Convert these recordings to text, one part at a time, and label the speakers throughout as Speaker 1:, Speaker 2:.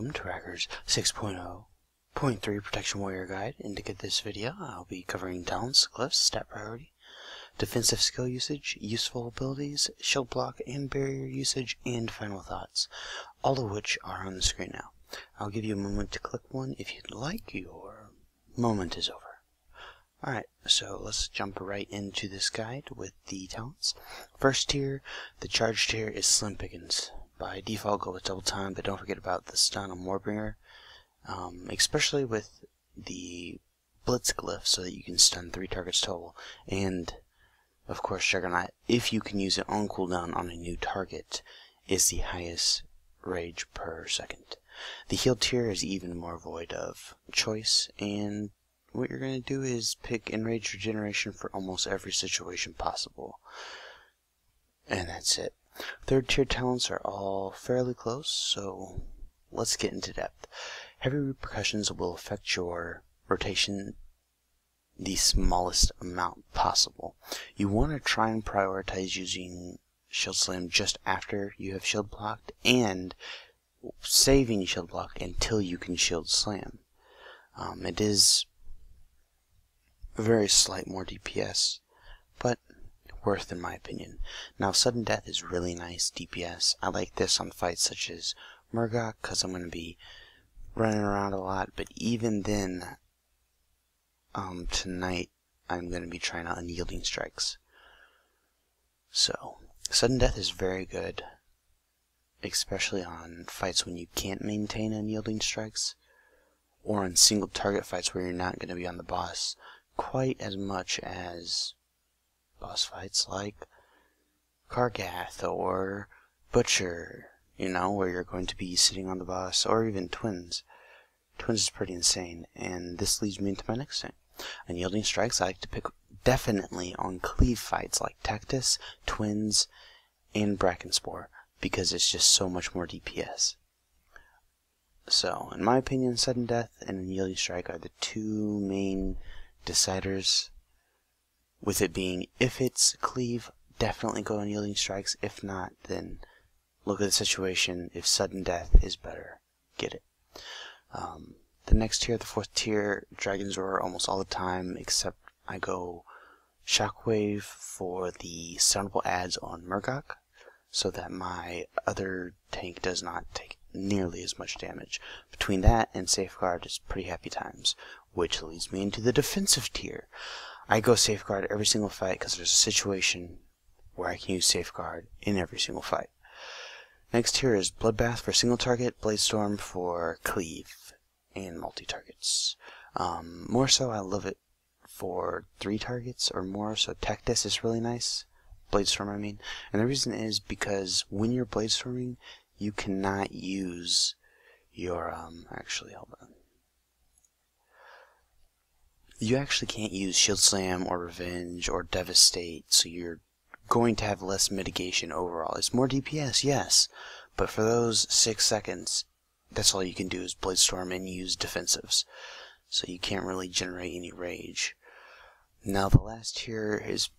Speaker 1: welcome to Rackers 6.0.3 Protection Warrior Guide. And to get this video, I'll be covering talents, glyphs, stat priority, defensive skill usage, useful abilities, shield block and barrier usage, and final thoughts, all of which are on the screen now. I'll give you a moment to click one if you'd like. Your moment is over. Alright, so let's jump right into this guide with the talents. First tier, the charge tier is Slim Pickens. By default, go with double time, but don't forget about the stun on Warbringer, especially with the Blitz glyph, so that you can stun 3 targets total. And, of course, Juggernaut, if you can use it on cooldown on a new target, is the highest rage per second. The heal tier is even more void of choice, and what you're going to do is pick Enrage Regeneration for almost every situation possible. And that's it. Third tier talents are all fairly close, so let's get into depth. Heavy Repercussions will affect your rotation the smallest amount possible. You want to try and prioritize using Shield Slam just after you have Shield blocked, and saving Shield block until you can Shield Slam. It is very slight more DPS, but worth in my opinion. Now, sudden death is really nice DPS. I like this on fights such as Murgok because I'm going to be running around a lot, but even then, tonight I'm going to be trying out Unyielding Strikes. So, sudden death is very good, especially on fights when you can't maintain Unyielding Strikes, or on single target fights where you're not going to be on the boss quite as much as boss fights like Kargath or Butcher, you know, where you're going to be sitting on the boss, or even Twins. Twins is pretty insane, and this leads me into my next thing. Unyielding Strikes I like to pick definitely on cleave fights like Tactus, Twins, and Brackenspore, because it's just so much more DPS. So, in my opinion, Sudden Death and Unyielding Strike are the two main deciders, with it being, if it's cleave, definitely go Unyielding Strikes. If not, then look at the situation. If Sudden Death is better, get it. The next tier, the fourth tier, Dragon's Roar almost all the time, except I go Shockwave for the stunnable adds on Murgok, so that my other tank does not take nearly as much damage. Between that and Safeguard is pretty happy times, which leads me into the defensive tier. I go Safeguard every single fight because there's a situation where I can use Safeguard in every single fight. Next tier is Bloodbath for single target, Bladestorm for cleave and multi-targets. More so, I love it for 3 targets or more, so Tactus is really nice. Bladestorm, I mean. And the reason is because when you're Bladestorming, you cannot use your, actually, hold on. You actually can't use Shield Slam or Revenge or Devastate, so you're going to have less mitigation overall. It's more DPS, yes, but for those 6 seconds, that's all you can do is Bladestorm and use defensives. So you can't really generate any rage. Now the last tier is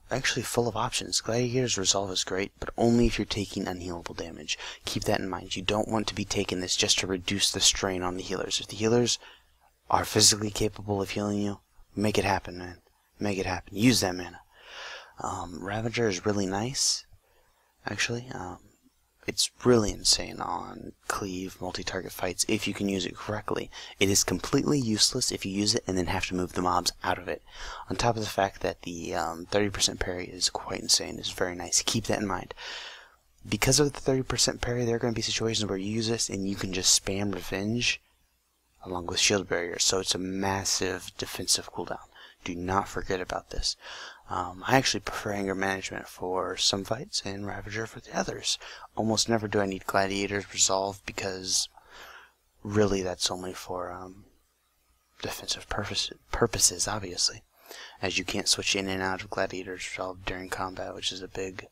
Speaker 1: actually full of options. Gladiator's Resolve is great, but only if you're taking unhealable damage. Keep that in mind. You don't want to be taking this just to reduce the strain on the healers. If the healers are physically capable of healing you, make it happen, man. Make it happen. Use that mana. Ravager is really nice, actually. It's really insane on cleave multi-target fights if you can use it correctly. It is completely useless if you use it and then have to move the mobs out of it. On top of the fact that the 30% parry is quite insane. It's very nice. Keep that in mind. Because of the 30% parry, there are going to be situations where you use this and you can just spam Revenge along with shield barrier, so it's a massive defensive cooldown. Do not forget about this. I actually prefer Anger Management for some fights and Ravager for the others. Almost never do I need Gladiator's Resolve because really that's only for defensive purposes, obviously, as you can't switch in and out of Gladiator's Resolve during combat, which is a big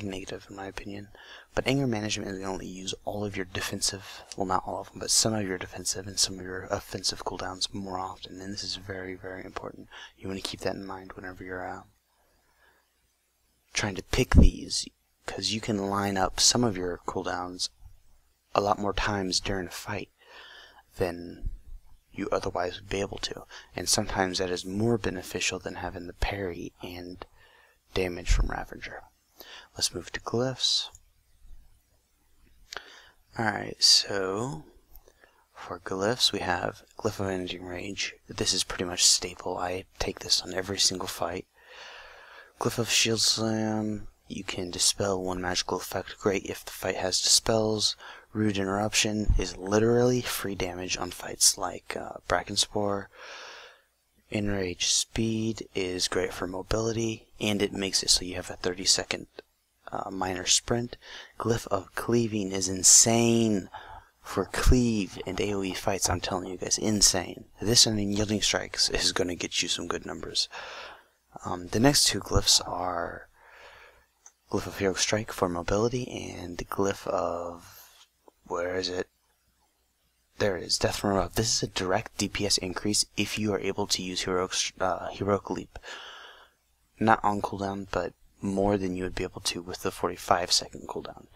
Speaker 1: negative in my opinion. But Anger Management is going to only use all of your defensive, well, not all of them, but some of your defensive and some of your offensive cooldowns more often, and this is very, very important. You want to keep that in mind whenever you're trying to pick these, because you can line up some of your cooldowns a lot more times during a fight than you otherwise would be able to. And sometimes that is more beneficial than having the parry and damage from Ravager. Let's move to glyphs. Alright, so for glyphs we have Glyph of Avenging Rage. This is pretty much staple. I take this on every single fight. Glyph of Shield Slam. You can dispel one magical effect. Great if the fight has dispels. Rude Interruption is literally free damage on fights like Bracken Spore. Enrage Speed is great for mobility, and it makes it so you have a 30-second minor sprint. Glyph of Cleaving is insane for cleave and AoE fights. I'm telling you guys, insane. This and Unyielding Strikes is going to get you some good numbers. The next two glyphs are Glyph of Heroic Strike for mobility, and Glyph of... where is it? There it is, Death from Above. This is a direct DPS increase if you are able to use Heroic Leap. Not on cooldown, but more than you would be able to with the 45-second cooldown.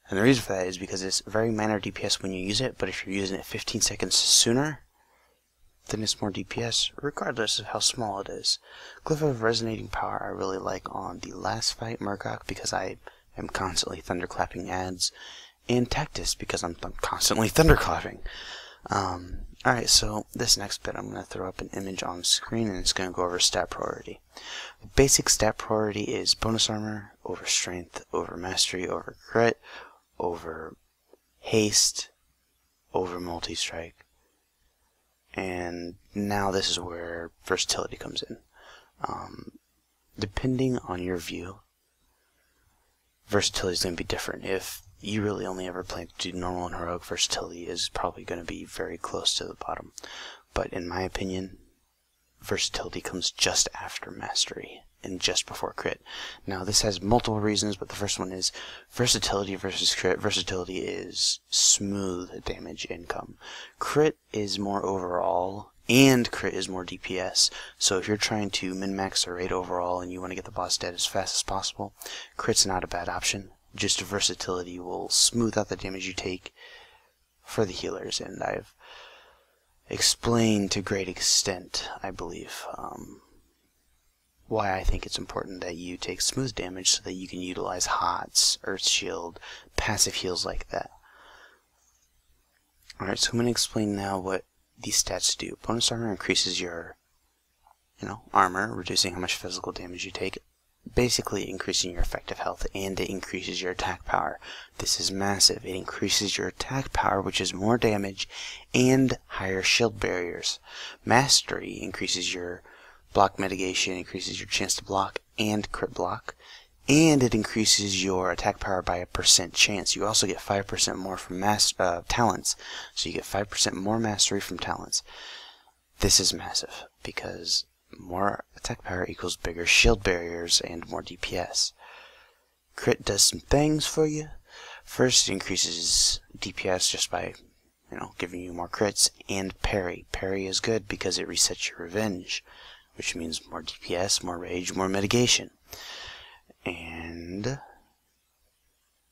Speaker 1: And the reason for that is because it's very minor DPS when you use it, but if you're using it 15 seconds sooner, then it's more DPS, regardless of how small it is. Glyph of Resonating Power I really like on the last fight, Murkoch, because I am constantly thunderclapping ads, and Tactus because I'm constantly thunderclapping. Alright, so this next bit I'm going to throw up an image on screen, and it's going to go over stat priority. The basic stat priority is bonus armor over strength, over mastery, over crit, over haste, over multi-strike. And now this is where versatility comes in. Depending on your view, versatility is going to be different. If you really only ever plan to do normal and heroic, versatility is probably going to be very close to the bottom. But in my opinion, versatility comes just after mastery and just before crit. Now this has multiple reasons, but the first one is versatility versus crit. Versatility is smooth damage income. Crit is more overall, and crit is more DPS. So if you're trying to min-max the rate overall and you want to get the boss dead as fast as possible, crit's not a bad option. Just versatility will smooth out the damage you take for the healers, and I've explained to great extent, I believe, why I think it's important that you take smooth damage so that you can utilize HOTS, Earth Shield, passive heals like that. Alright, so I'm going to explain now what these stats do. Bonus armor increases your, armor, reducing how much physical damage you take, basically increasing your effective health, and it increases your attack power. This is massive. It increases your attack power, which is more damage, and higher shield barriers. Mastery increases your block mitigation, increases your chance to block and crit block, and it increases your attack power by a % chance. You also get 5% more from talents, so you get 5% more mastery from talents. This is massive, because more attack power equals bigger shield barriers and more DPS. Crit does some things for you. First, it increases DPS just by, giving you more crits, and parry. Parry is good because it resets your revenge, which means more DPS, more rage, more mitigation. And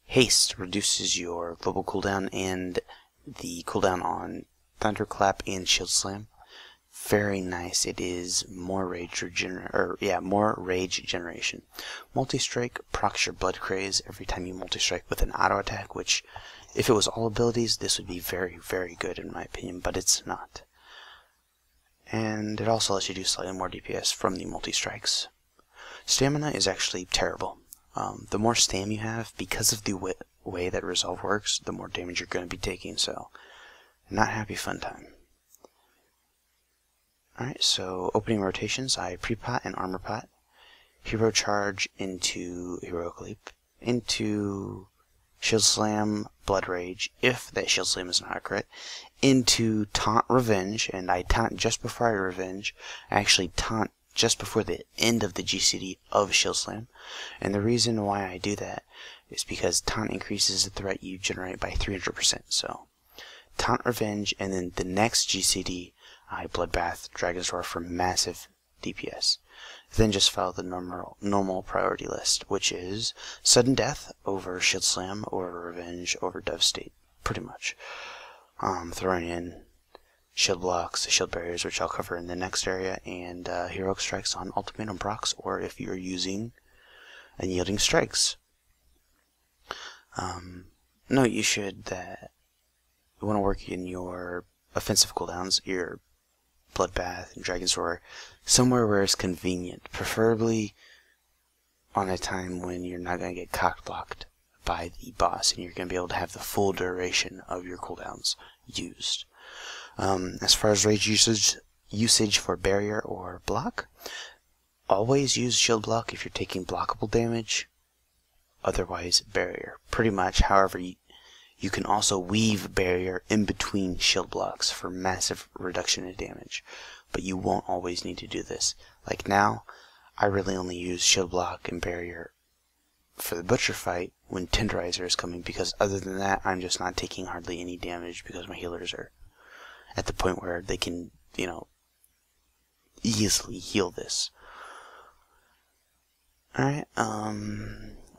Speaker 1: haste reduces your global cooldown and the cooldown on Thunderclap and Shield Slam. Very nice. It is more rage generation. Multi-strike procs your blood craze every time you multi-strike with an auto attack, which, if it was all abilities, this would be very, very good in my opinion, but it's not. And it also lets you do slightly more DPS from the multi-strikes. Stamina is actually terrible. The more stam you have, because of the way that Resolve works, the more damage you're going to be taking, so not happy fun time. Alright, so opening rotations, I pre-pot and armor pot, hero charge into heroic leap, into shield slam, blood rage, if that shield slam is not a crit, into taunt revenge, and I taunt just before I revenge. I actually taunt just before the end of the GCD of shield slam, and the reason why I do that is because taunt increases the threat you generate by 300%, so taunt revenge, and then the next GCD I Bloodbath Dragon's Roar for massive DPS. Then just follow the normal priority list, which is Sudden Death over Shield Slam or Revenge over Devastate, pretty much. Throwing in Shield Blocks, Shield Barriers, which I'll cover in the next area, and Heroic Strikes on Ultimatum procs, or if you're using Unyielding Strikes. Note you should that you want to work in your offensive cooldowns, your Bloodbath and Dragon's Roar, somewhere where it's convenient, preferably on a time when you're not going to get cock-blocked by the boss and you're going to be able to have the full duration of your cooldowns used. As far as rage usage for barrier or block, always use shield block if you're taking blockable damage, otherwise barrier. Pretty much, however, you can also weave barrier in between shield blocks for massive reduction in damage, but you won't always need to do this. Like now, I really only use shield block and barrier for the butcher fight when Tenderizer is coming, because other than that, I'm just not taking hardly any damage because my healers are at the point where they can, easily heal this. Alright,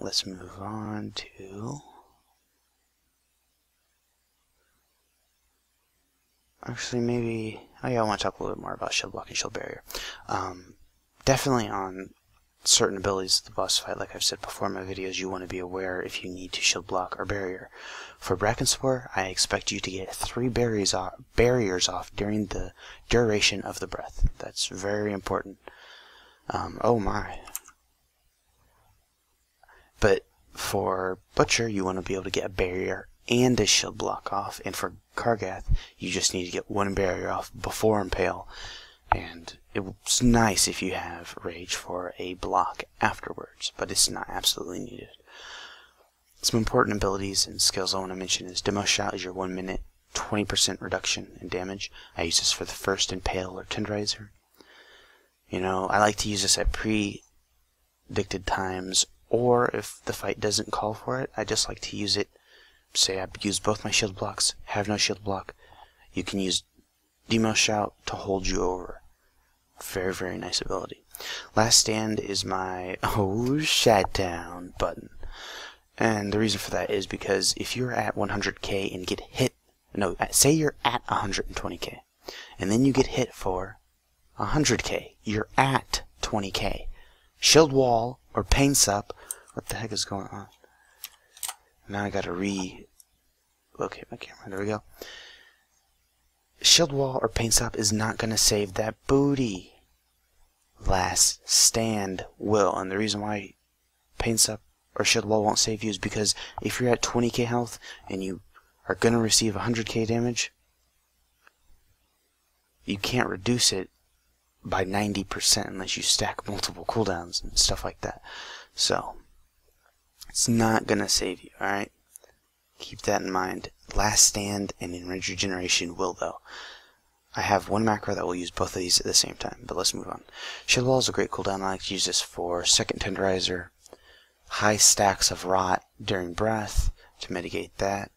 Speaker 1: let's move on to... Actually, maybe... Oh yeah, I want to talk a little bit more about Shield Block and Shield Barrier. Definitely on certain abilities of the boss fight, like I've said before in my videos, you want to be aware if you need to Shield Block or Barrier. For Brackenspore, I expect you to get 3 barriers off during the duration of the breath. That's very important. Oh my. But for Butcher, you want to be able to get a barrier and a shield block off, and for Kargath, you just need to get 1 barrier off before Impale, and it's nice if you have Rage for a block afterwards, but it's not absolutely needed. Some important abilities and skills I want to mention is Demo Shot is your 1 minute 20% reduction in damage. I use this for the first Impale or Tenderizer. I like to use this at predicted times, or if the fight doesn't call for it, I just like to use it. Say I use both my shield blocks, have no shield block, you can use Demo Shout to hold you over. Very, very nice ability. Last Stand is my Shatdown button. And the reason for that is because if you're at 100k and get hit, say you're at 120k, and then you get hit for 100k, you're at 20k. Shield Wall or Pain Sup, what the heck is going on? Now I gotta relocate my camera. There we go. Shield Wall or Pain Sup is not gonna save that booty. Last Stand will, and the reason why Pain Sup or Shield Wall won't save you is because if you're at 20k health and you are gonna receive 100k damage, you can't reduce it by 90% unless you stack multiple cooldowns and stuff like that. So it's not gonna save you, alright? Keep that in mind. Last Stand and Enrage Regeneration will, though. I have one macro that will use both of these at the same time, but let's move on. Shield Wall is a great cooldown. I like to use this for second Tenderizer, high stacks of Rot during breath to mitigate that,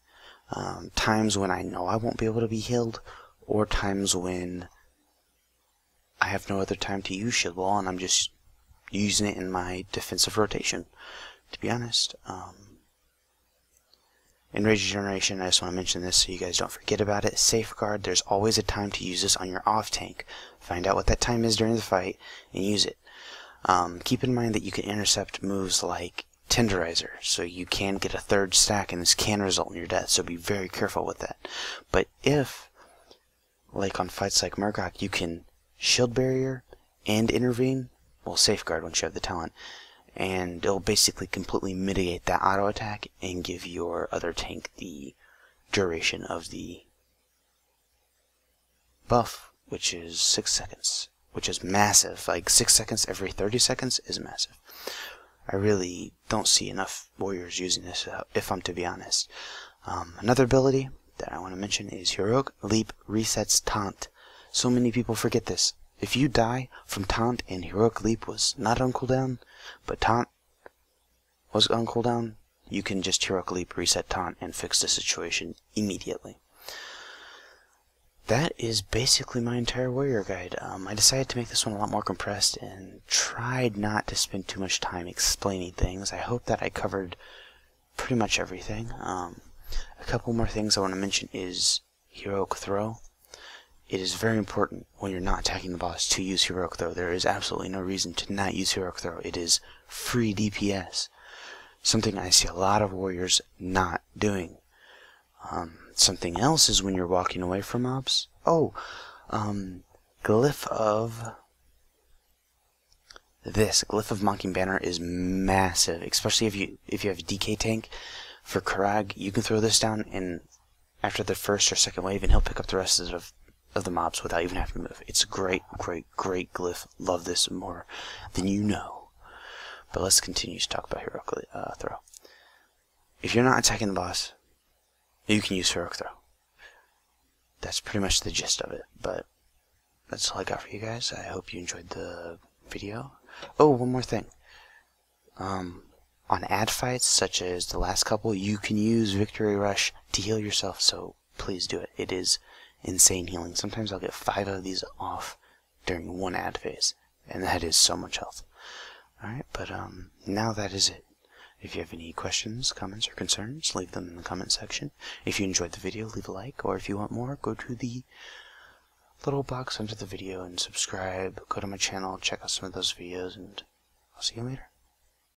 Speaker 1: times when I know I won't be able to be healed, or times when I have no other time to use Shield Wall and I'm just using it in my defensive rotation, to be honest. In Rage Regeneration, I just want to mention this so you guys don't forget about it. Safeguard, there's always a time to use this on your off tank. Find out what that time is during the fight and use it. Keep in mind that you can intercept moves like Tenderizer, so you can get a third stack and this can result in your death, so be very careful with that. But if, like on fights like Murgok, you can Shield Barrier and Intervene, well, Safeguard once you have the talent, and it'll basically completely mitigate that auto attack and give your other tank the duration of the buff, which is 6 seconds, which is massive. Like 6 seconds every 30 seconds is massive. I really don't see enough warriors using this, if I'm to be honest. Another ability that I want to mention is Heroic Leap resets Taunt. So many people forget this. If you die from Taunt and Heroic Leap was not on cooldown, but Taunt was on cooldown, you can just Heroic Leap, reset Taunt, and fix the situation immediately. that is basically my entire warrior guide. I decided to make this one a lot more compressed and tried not to spend too much time explaining things. I hope that I covered pretty much everything. A couple more things I want to mention is Heroic Throw. It is very important when you're not attacking the boss to use Heroic Throw. There is absolutely no reason to not use Heroic Throw. It is free DPS. Something I see a lot of warriors not doing. Something else is when you're walking away from mobs. Glyph of Mocking Banner is massive, especially if you have a DK tank. For Karag, you can throw this down and after the first or second wave, and he'll pick up the rest of the mobs without even having to move. It's a great glyph. Love this more than you know. But let's continue to talk about Heroic Throw. If you're not attacking the boss, you can use Heroic Throw. That's pretty much the gist of it, but that's all I got for you guys. I hope you enjoyed the video. Oh, one more thing. On ad fights, such as the last couple, you can use Victory Rush to heal yourself, so please do it. It is insane healing. Sometimes I'll get 5 of these off during one ad phase, and that is so much health. Alright, but now that is it. If you have any questions, comments, or concerns, leave them in the comment section. If you enjoyed the video, leave a like, or if you want more, go to the little box under the video and subscribe. Go to my channel, check out some of those videos, and I'll see you later.